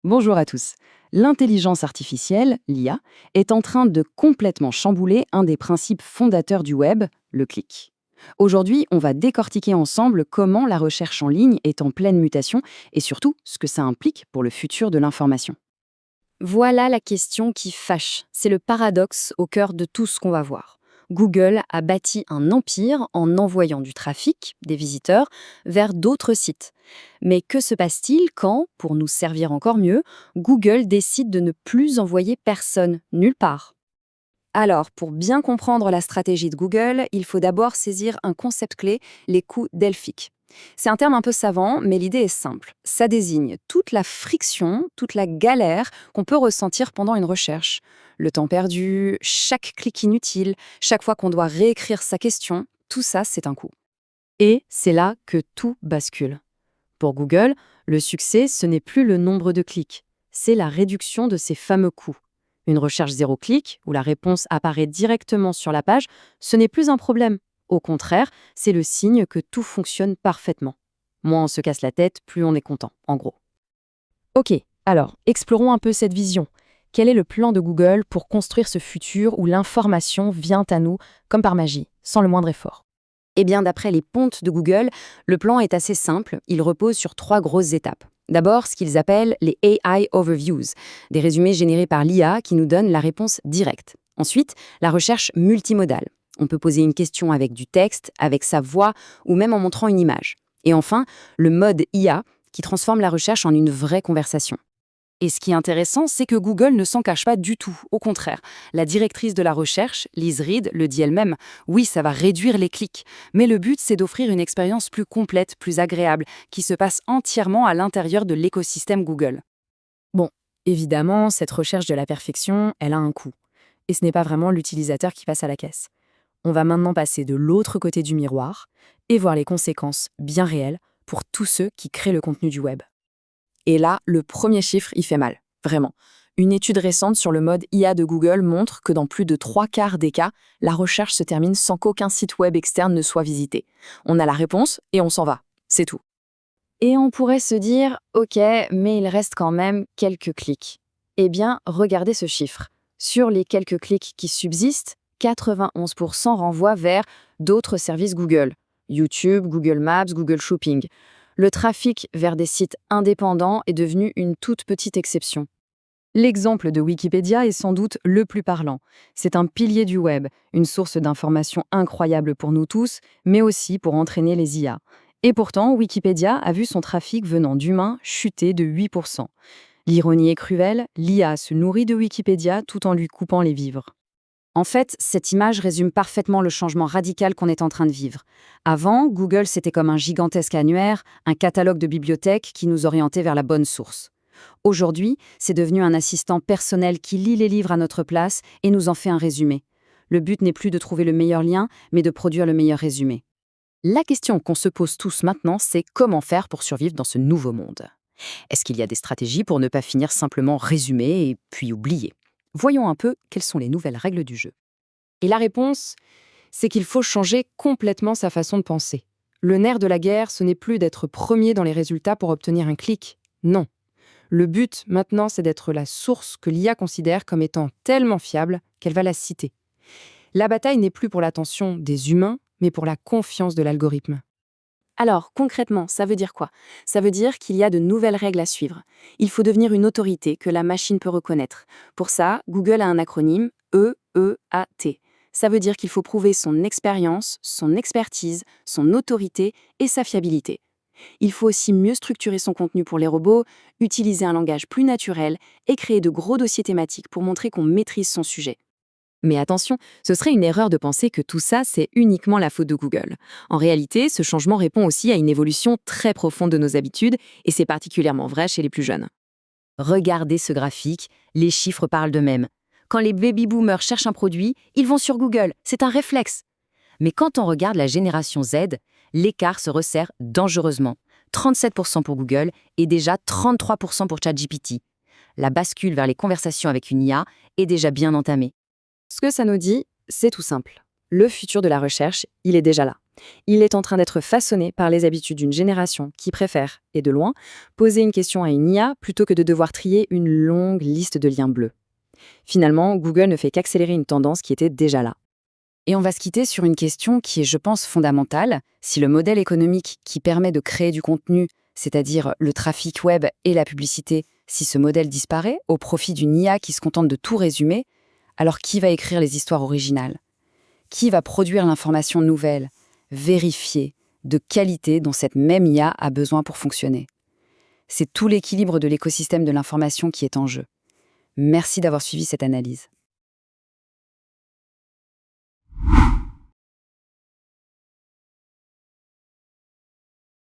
Bonjour à tous. L'intelligence artificielle, l'IA, est en train de complètement chambouler un des principes fondateurs du web, le clic. Aujourd'hui, on va décortiquer ensemble comment la recherche en ligne est en pleine mutation et surtout ce que ça implique pour le futur de l'information. Voilà la question qui fâche. C'est le paradoxe au cœur de tout ce qu'on va voir. Google a bâti un empire en envoyant du trafic, des visiteurs, vers d'autres sites. Mais que se passe-t-il quand, pour nous servir encore mieux, Google décide de ne plus envoyer personne, nulle part? Alors, pour bien comprendre la stratégie de Google, il faut d'abord saisir un concept clé, les coûts delphiques. C'est un terme un peu savant, mais l'idée est simple. Ça désigne toute la friction, toute la galère qu'on peut ressentir pendant une recherche. Le temps perdu, chaque clic inutile, chaque fois qu'on doit réécrire sa question, tout ça, c'est un coût. Et c'est là que tout bascule. Pour Google, le succès, ce n'est plus le nombre de clics, c'est la réduction de ces fameux coûts. Une recherche zéro clic, où la réponse apparaît directement sur la page, ce n'est plus un problème. Au contraire, c'est le signe que tout fonctionne parfaitement. Moins on se casse la tête, plus on est content, en gros. Ok, alors, explorons un peu cette vision. Quel est le plan de Google pour construire ce futur où l'information vient à nous comme par magie, sans le moindre effort? Eh bien, d'après les pontes de Google, le plan est assez simple. Il repose sur trois grosses étapes. D'abord, ce qu'ils appellent les AI Overviews, des résumés générés par l'IA qui nous donnent la réponse directe. Ensuite, la recherche multimodale. On peut poser une question avec du texte, avec sa voix ou même en montrant une image. Et enfin, le mode IA qui transforme la recherche en une vraie conversation. Et ce qui est intéressant, c'est que Google ne s'en cache pas du tout. Au contraire, la directrice de la recherche, Liz Reed, le dit elle-même. Oui, ça va réduire les clics, mais le but, c'est d'offrir une expérience plus complète, plus agréable, qui se passe entièrement à l'intérieur de l'écosystème Google. Bon, évidemment, cette recherche de la perfection, elle a un coût. Et ce n'est pas vraiment l'utilisateur qui passe à la caisse. On va maintenant passer de l'autre côté du miroir et voir les conséquences bien réelles pour tous ceux qui créent le contenu du web. Et là, le premier chiffre, il fait mal. Vraiment. Une étude récente sur le mode IA de Google montre que dans plus de 3 quarts des cas, la recherche se termine sans qu'aucun site web externe ne soit visité. On a la réponse et on s'en va. C'est tout. Et on pourrait se dire, ok, mais il reste quand même quelques clics. Eh bien, regardez ce chiffre. Sur les quelques clics qui subsistent, 91% renvoient vers d'autres services Google. YouTube, Google Maps, Google Shopping. Le trafic vers des sites indépendants est devenu une toute petite exception. L'exemple de Wikipédia est sans doute le plus parlant. C'est un pilier du web, une source d'informations incroyable pour nous tous, mais aussi pour entraîner les IA. Et pourtant, Wikipédia a vu son trafic venant d'humains chuter de 8%. L'ironie est cruelle, l'IA se nourrit de Wikipédia tout en lui coupant les vivres. En fait, cette image résume parfaitement le changement radical qu'on est en train de vivre. Avant, Google, c'était comme un gigantesque annuaire, un catalogue de bibliothèques qui nous orientait vers la bonne source. Aujourd'hui, c'est devenu un assistant personnel qui lit les livres à notre place et nous en fait un résumé. Le but n'est plus de trouver le meilleur lien, mais de produire le meilleur résumé. La question qu'on se pose tous maintenant, c'est comment faire pour survivre dans ce nouveau monde? Est-ce qu'il y a des stratégies pour ne pas finir simplement résumé et puis oublié? Voyons un peu quelles sont les nouvelles règles du jeu. Et la réponse, c'est qu'il faut changer complètement sa façon de penser. Le nerf de la guerre, ce n'est plus d'être premier dans les résultats pour obtenir un clic. Non. Le but, maintenant, c'est d'être la source que l'IA considère comme étant tellement fiable qu'elle va la citer. La bataille n'est plus pour l'attention des humains, mais pour la confiance de l'algorithme. Alors, concrètement, ça veut dire quoi? Ça veut dire qu'il y a de nouvelles règles à suivre. Il faut devenir une autorité que la machine peut reconnaître. Pour ça, Google a un acronyme EEAT. Ça veut dire qu'il faut prouver son expérience, son expertise, son autorité et sa fiabilité. Il faut aussi mieux structurer son contenu pour les robots, utiliser un langage plus naturel et créer de gros dossiers thématiques pour montrer qu'on maîtrise son sujet. Mais attention, ce serait une erreur de penser que tout ça, c'est uniquement la faute de Google. En réalité, ce changement répond aussi à une évolution très profonde de nos habitudes, et c'est particulièrement vrai chez les plus jeunes. Regardez ce graphique, les chiffres parlent d'eux-mêmes. Quand les baby-boomers cherchent un produit, ils vont sur Google, c'est un réflexe. Mais quand on regarde la génération Z, l'écart se resserre dangereusement. 37% pour Google et déjà 33% pour ChatGPT. La bascule vers les conversations avec une IA est déjà bien entamée. Ce que ça nous dit, c'est tout simple. Le futur de la recherche, il est déjà là. Il est en train d'être façonné par les habitudes d'une génération qui préfère, et de loin, poser une question à une IA plutôt que de devoir trier une longue liste de liens bleus. Finalement, Google ne fait qu'accélérer une tendance qui était déjà là. Et on va se quitter sur une question qui est, je pense, fondamentale. Si le modèle économique qui permet de créer du contenu, c'est-à-dire le trafic web et la publicité, si ce modèle disparaît au profit d'une IA qui se contente de tout résumer, alors qui va écrire les histoires originales? Qui va produire l'information nouvelle, vérifiée, de qualité dont cette même IA a besoin pour fonctionner? C'est tout l'équilibre de l'écosystème de l'information qui est en jeu. Merci d'avoir suivi cette analyse.